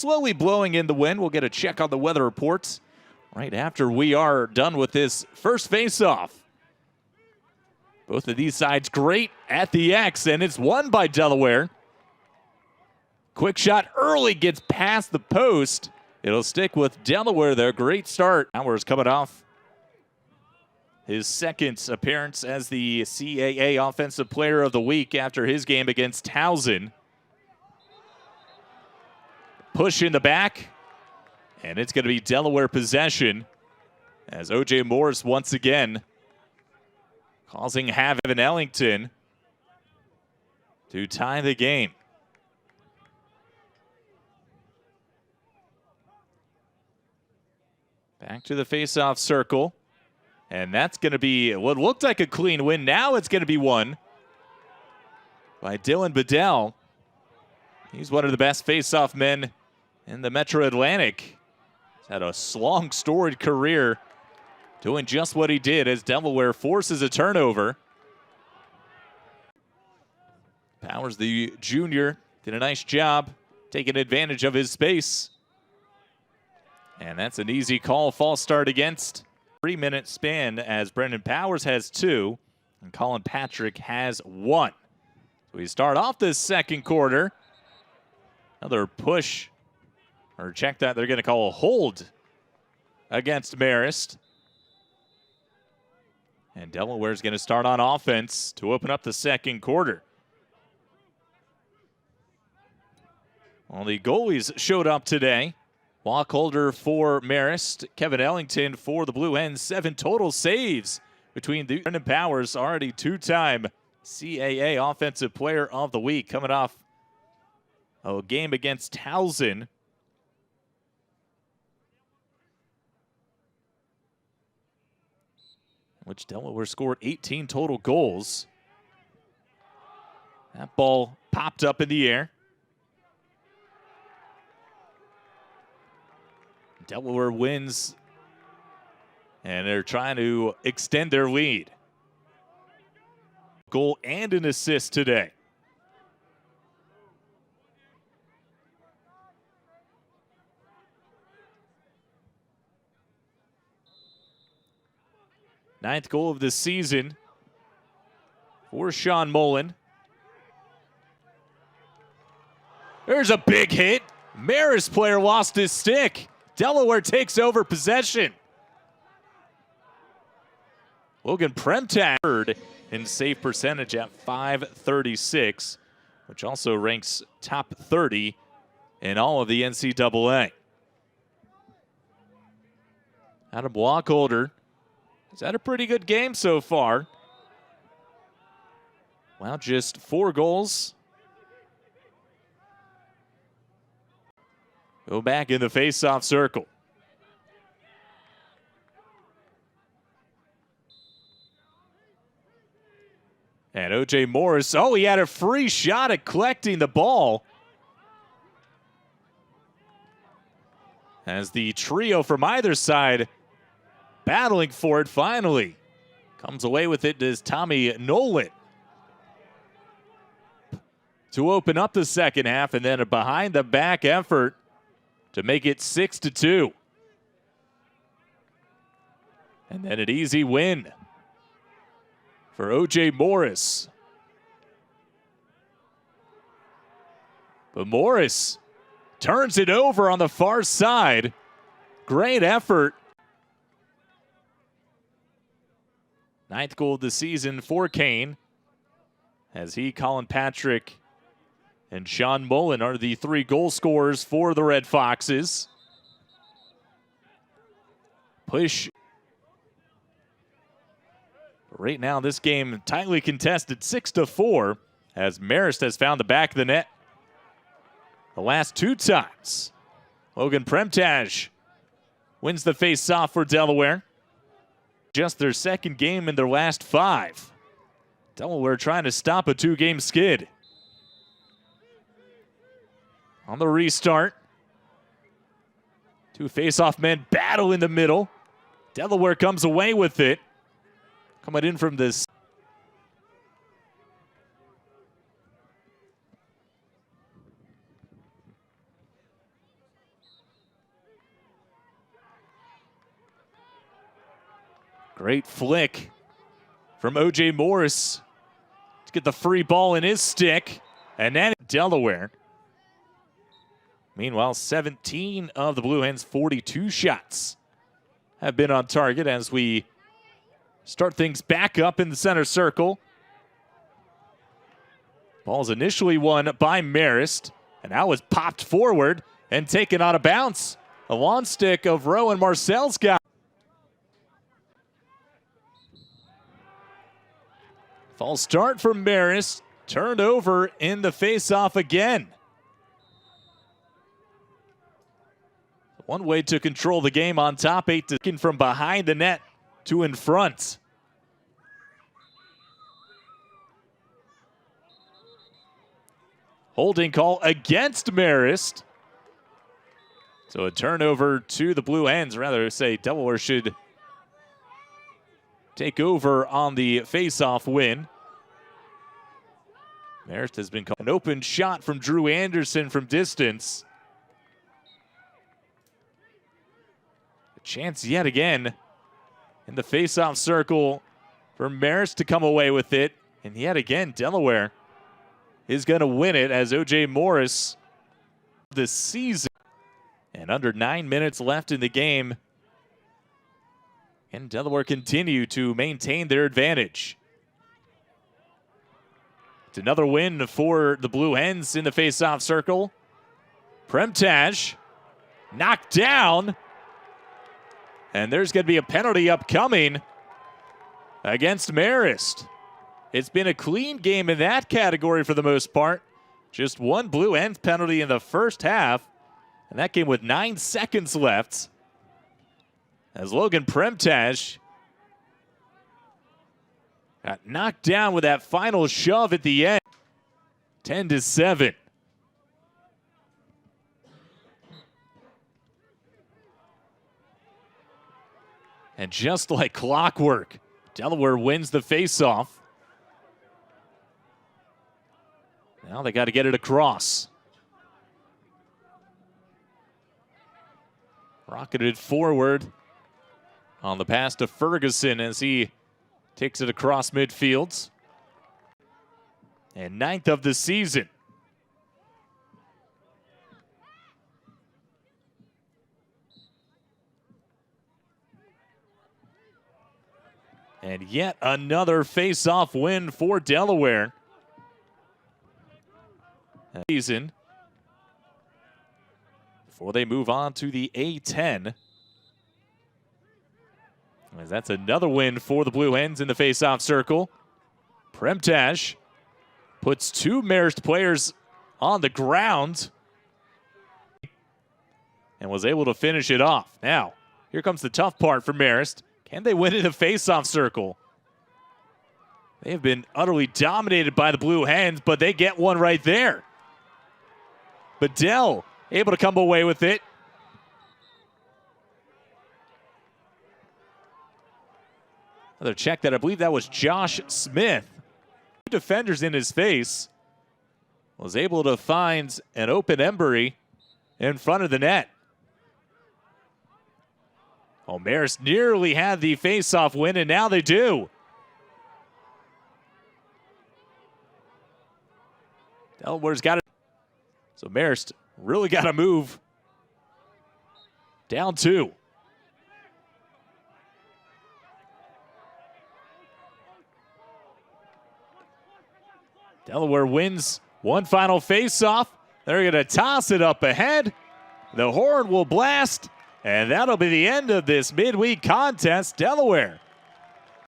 Slowly blowing in the wind. We'll get a check on the weather reports right after we are done with this first face-off. Both of these sides great at the X, and it's won by Delaware. Quick shot early, gets past the post. It'll stick with Delaware there. Great start. Powers coming off his second appearance as the CAA Offensive Player of the Week after his game against Towson. Push in the back, and it's going to be Delaware possession as O.J. Morris once again causing havoc in Ellington to tie the game. Back to the face-off circle, and that's going to be what looked like a clean win. Now it's going to be won by Dylan Bedell. He's one of the best face-off men in the Metro Atlantic. He's had a long, storied career doing just what he did as Delaware forces a turnover. Powers, the junior, did a nice job taking advantage of his space. And that's an easy call, false start against. 3-minute span as Brendan Powers has 2 and Colin Patrick has 1. So we start off this second quarter. Another push, or check that, they're going to call a hold against Marist. And Delaware's going to start on offense to open up the second quarter. Well, the goalies showed up today. Walkholder for Marist, Kevin Ellington for the Blue Hens. 7 total saves between the Brendan Powers, already 2-time CAA Offensive Player of the Week, coming off a game against Towson. Which Delaware scored 18 total goals. That ball popped up in the air. Delaware wins, and they're trying to extend their lead. Goal and an assist today. Ninth goal of the season for Sean Mullen. There's a big hit. Marist player lost his stick. Delaware takes over possession. Logan Premtaj in save percentage at .536, which also ranks top 30 in all of the NCAA. Adam Walkholder has had a pretty good game so far. Well, just 4 goals. Go back in the face-off circle. And O.J. Morris, oh, he had a free shot at collecting the ball. As the trio from either side battling for it finally. Comes away with it is Tommy Nolan to open up the second half, and then a behind-the-back effort to make it 6-2. And then an easy win for O.J. Morris. But Morris turns it over on the far side. Great effort. 9th goal of the season for Kane, as he, Colin Patrick, and Sean Mullen are the 3 goal scorers for the Red Foxes. Push. Right now, this game tightly contested 6-4, as Marist has found the back of the net the last 2 times. Logan Premtaj wins the face-off for Delaware. Just their second game in their last 5. Delaware trying to stop a 2-game skid. On the restart, 2 face-off men battle in the middle. Delaware comes away with it. Coming in from this. Great flick from O.J. Morris to get the free ball in his stick. And then Delaware. Meanwhile, 17 of the Blue Hens' 42 shots have been on target as we start things back up in the center circle. Ball's initially won by Marist, and now was popped forward and taken out of bounds. A lawn stick of Rowan Marcel's got. False start from Marist, turned over in the face-off again. One way to control the game on top, 8 from behind the net to in front. Holding call against Marist. So a turnover to the Blue Hens. Rather say Delaware should take over on the face-off win. Marist has been called. An open shot from Drew Anderson from distance. A chance yet again in the face-off circle for Marist to come away with it. And yet again, Delaware is going to win it as O.J. Morris this season. And under 9 minutes left in the game. And Delaware continue to maintain their advantage. It's another win for the Blue Hens in the face-off circle. Premtaj knocked down. And there's going to be a penalty upcoming against Marist. It's been a clean game in that category for the most part. Just one Blue Hens penalty in the first half. And that came with 9 seconds left. As Logan Premtaj got knocked down with that final shove at the end. 10-7. And just like clockwork, Delaware wins the face-off. Now they got to get it across. Rocketed forward on the pass to Ferguson as he takes it across midfield. And 9th of the season. And yet another face-off win for Delaware. Season before they move on to the A10. As that's another win for the Blue Hens in the face-off circle. Premtaj puts 2 Marist players on the ground and was able to finish it off. Now, here comes the tough part for Marist. Can they win in a face-off circle? They have been utterly dominated by the Blue Hens, but they get one right there. Bedell able to come away with it. Another check that I believe that was Josh Smith. 2 defenders in his face. Was able to find an open Embry in front of the net. Oh, Marist nearly had the face-off win, and now they do. Delaware's got it. So Marist really got to move. Down 2. Delaware wins one final face-off. They're going to toss it up ahead. The horn will blast, and that'll be the end of this midweek contest. Delaware